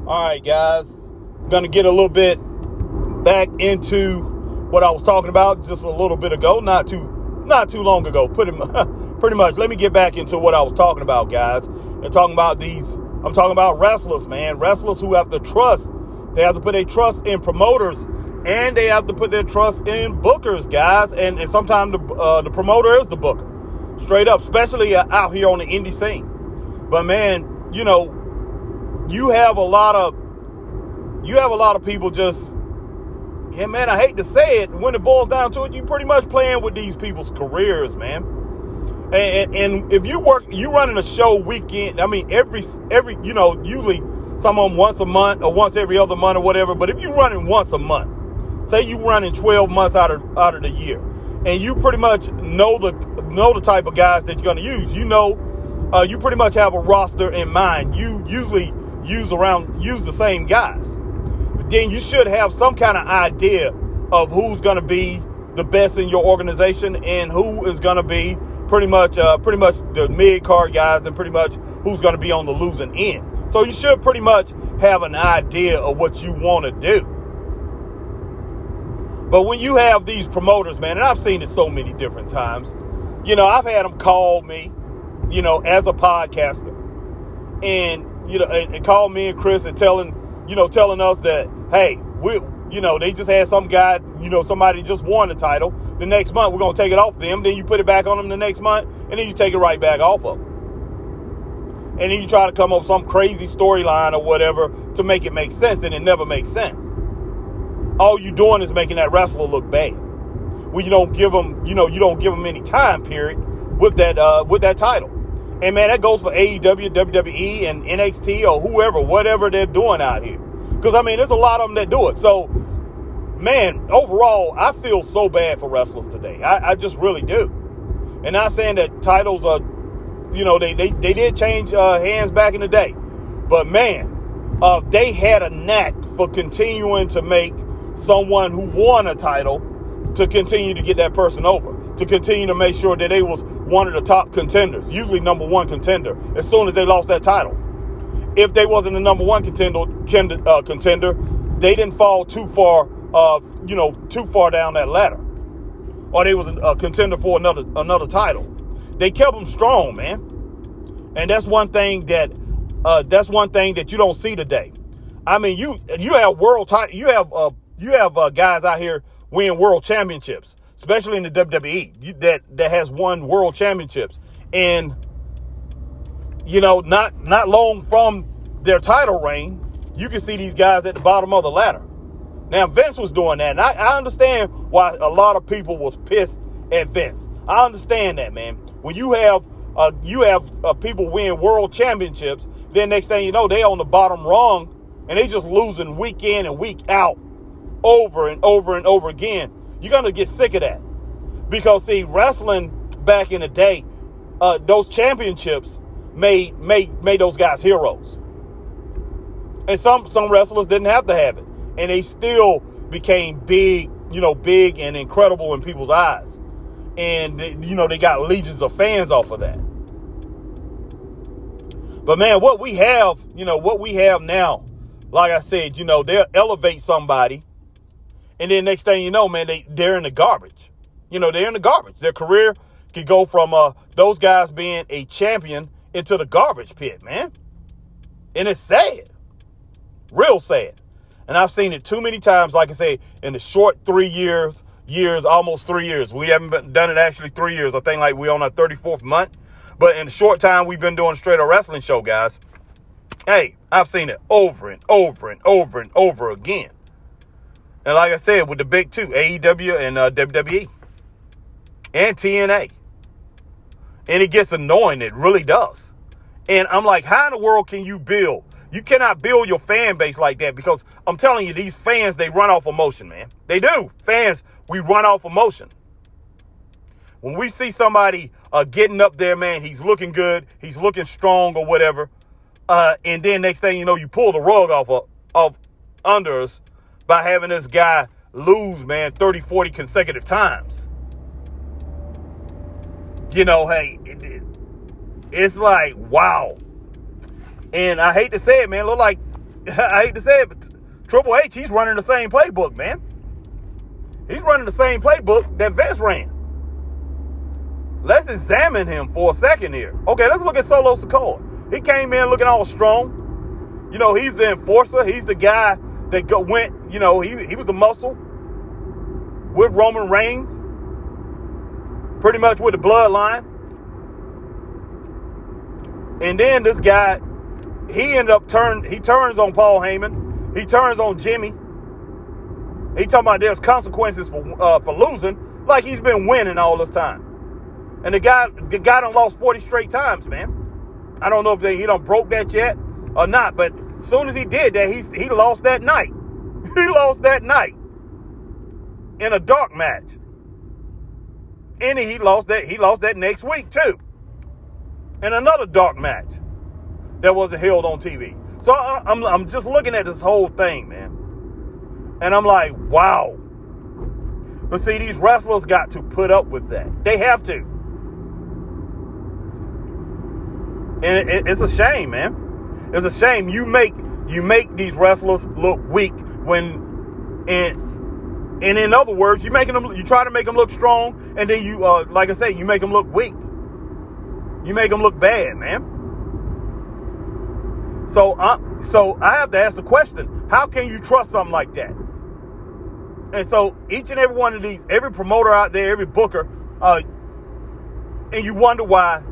All right, guys, gonna get a little bit back into what I was talking about just a little bit ago, not too long ago. Pretty much. Let me get back into what I was talking about, guys. And I'm talking about wrestlers, man. Wrestlers who have to trust. They have to put their trust in promoters, and they have to put their trust in bookers, guys. And sometimes the promoter is the booker, straight up, especially out here on the indie scene. But man, you have a lot of people just, yeah, man, I hate to say it, when it boils down to it, you pretty much playing with these people's careers, man. And if you running a show weekend, I mean, every usually some of them once a month or once every other month or whatever. But if you running once a month, say you running 12 months out of the year, and you pretty much know the type of guys that you're going to use, you pretty much have a roster in mind. You usually use the same guys. But then you should have some kind of idea of who's going to be the best in your organization and who is going to be pretty much the mid-card guys and pretty much who's going to be on the losing end. So you should pretty much have an idea of what you want to do. But when you have these promoters, man, and I've seen it so many different times, I've had them call me, as a podcaster, and and call me and Chris and telling us that, hey, they just had some guy, somebody just won the title. The next month we're gonna take it off them. Then you put it back on them the next month, and then you take it right back off of them. And then you try to come up with some crazy storyline or whatever to make it make sense, and it never makes sense. All you're doing is making that wrestler look bad. When you don't give them any time period with that title. And man, that goes for AEW, WWE, and NXT or whoever, whatever they're doing out here. Because I mean, there's a lot of them that do it. So, man, overall, I feel so bad for wrestlers today. I just really do. And not saying that titles are, they did change hands back in the day. But man, they had a knack for continuing to make someone who won a title to continue to get that person over, to continue to make sure that they was one of the top contenders, usually number one contender, as soon as they lost that title. If they wasn't the number one contender, they didn't fall too far down that ladder, or they was a contender for another title. They kept them strong, man, and that's one thing that you don't see today. I mean, you have world title, you have guys out here win world championships, especially in the WWE, that has won world championships, and not long from their title reign, you can see these guys at the bottom of the ladder. Now, Vince was doing that, and I understand why a lot of people was pissed at Vince. I understand that, man. When you have people win world championships, then next thing you know, they on the bottom rung, and they just losing week in and week out, over and over and over again. You're gonna get sick of that, because see, wrestling back in the day, those championships made those guys heroes, and some wrestlers didn't have to have it, and they still became big and incredible in people's eyes, and they got legions of fans off of that. But man, what we have now, like I said, they'll elevate somebody, and then next thing you know, man, they're in the garbage. They're in the garbage. Their career could go from those guys being a champion into the garbage pit, man. And it's sad. Real sad. And I've seen it too many times, like I say, in the short 3 years, almost 3 years. We haven't done it actually 3 years. I think like we're on our 34th month. But in the short time we've been doing a straight up wrestling show, guys, hey, I've seen it over and over and over and over again. And like I said, with the big two, AEW and WWE and TNA. And it gets annoying. It really does. And I'm like, how in the world can you build? You cannot build your fan base like that, because I'm telling you, these fans, they run off emotion, man. They do. Fans, we run off emotion. When we see somebody getting up there, man, he's looking good, he's looking strong or whatever, and then next thing you know, you pull the rug off under us by having this guy lose, man, 30, 40 consecutive times. Hey, it's like, wow. And I hate to say it, man, look like I hate to say it, but Triple H, he's running the same playbook, man. He's running the same playbook that Vince ran. Let's examine him for a second here. Okay, let's look at Solo Sikoa. He came in looking all strong. You know, he's the enforcer. He's the guy that went, you know, he was the muscle with Roman Reigns, pretty much with the bloodline. And then this guy, he turns on Paul Heyman. He turns on Jimmy. He talking about there's consequences for losing, like he's been winning all this time. And the guy done lost 40 straight times, man. I don't know if he done broke that yet or not, but as soon as he did that, he lost that night. He lost that night in a dark match. And he lost that next week too, in another dark match that wasn't held on TV. So I'm just looking at this whole thing, man, and I'm like, wow. But see, these wrestlers got to put up with that. They have to. And it's a shame, man. It's a shame you make these wrestlers look weak when, and in other words, you try to make them look strong, and then you, like I say, you make them look weak. You make them look bad, man. So I have to ask the question: how can you trust something like that? And so each and every one of these, every promoter out there, every booker, and you wonder why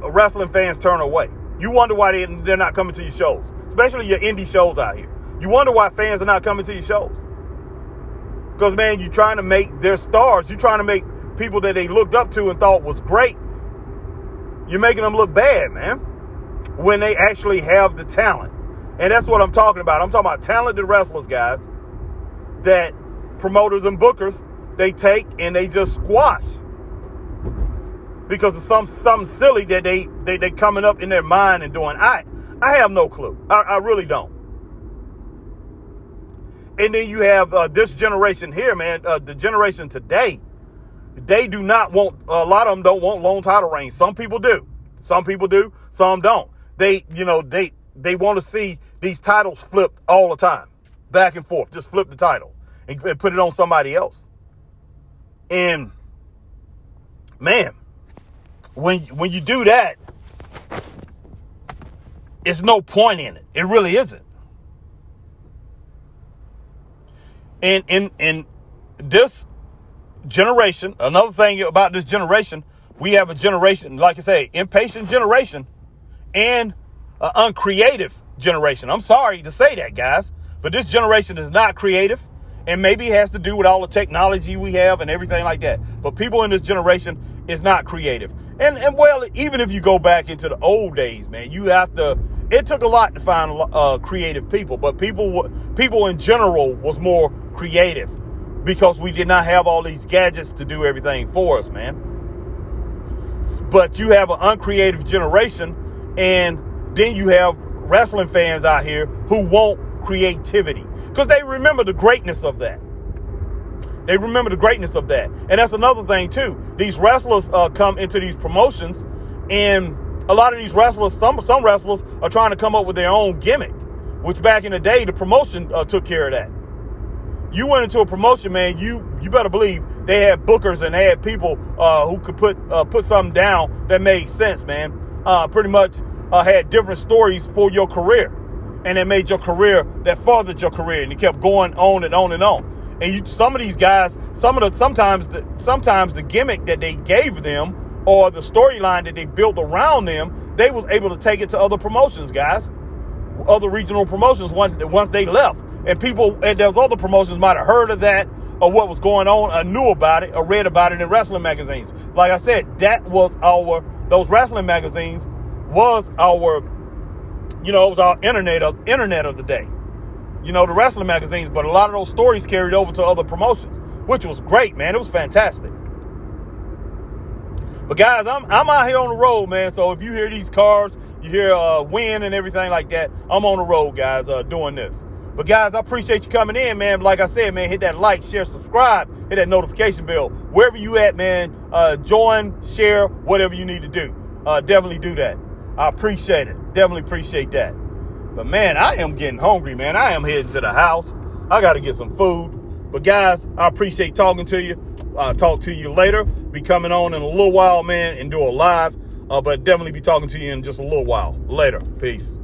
wrestling fans turn away. You wonder why they're not coming to your shows, especially your indie shows out here. You wonder why fans are not coming to your shows. Because, man, you're trying to make their stars. You're trying to make people that they looked up to and thought was great. You're making them look bad, man, when they actually have the talent. And that's what I'm talking about. I'm talking about talented wrestlers, guys, that promoters and bookers, they take and they just squash because of something silly that they coming up in their mind and doing. I have no clue. I really don't. And then you have this generation here, man, the generation today. They do not want, a lot of them don't want long title reigns. Some people do. Some people do. Some don't. They want to see these titles flipped all the time, back and forth. Just flip the title and put it on somebody else. And man, when you do that, it's no point in it. It really isn't. And in this generation, another thing about this generation, we have a generation, like I say, impatient generation and an uncreative generation. I'm sorry to say that, guys, but this generation is not creative, and maybe it has to do with all the technology we have and everything like that. But people in this generation is not creative. And well, even if you go back into the old days, man, it took a lot to find creative people, but people in general was more creative because we did not have all these gadgets to do everything for us, man. But you have an uncreative generation, and then you have wrestling fans out here who want creativity because they remember the greatness of that. They remember the greatness of that. And that's another thing too. These wrestlers come into these promotions, and a lot of these wrestlers, some wrestlers are trying to come up with their own gimmick, which back in the day, the promotion took care of that. You went into a promotion, man, you better believe they had bookers and they had people who could put something down that made sense, man. Pretty much had different stories for your career. And it made your career, that furthered your career, and it kept going on and on and on. And some of these guys, sometimes the gimmick that they gave them or the storyline that they built around them, they was able to take it to other promotions, guys, other regional promotions once they left. And those other promotions might have heard of that or what was going on, or knew about it or read about it in wrestling magazines. Like I said, those wrestling magazines was our, it was our internet of the day. The wrestling magazines, but a lot of those stories carried over to other promotions, which was great, man. It was fantastic. But guys, I'm out here on the road, man. So if you hear these cars, you hear wind and everything like that, I'm on the road, guys, doing this. But guys, I appreciate you coming in, man. Like I said, man, hit that like, share, subscribe, hit that notification bell. Wherever you at, man, join, share, whatever you need to do. Definitely do that. I appreciate it. Definitely appreciate that. But man, I am getting hungry, man. I am heading to the house. I got to get some food. But guys, I appreciate talking to you. I'll talk to you later. Be coming on in a little while, man, and do a live. But definitely be talking to you in just a little while. Later. Peace.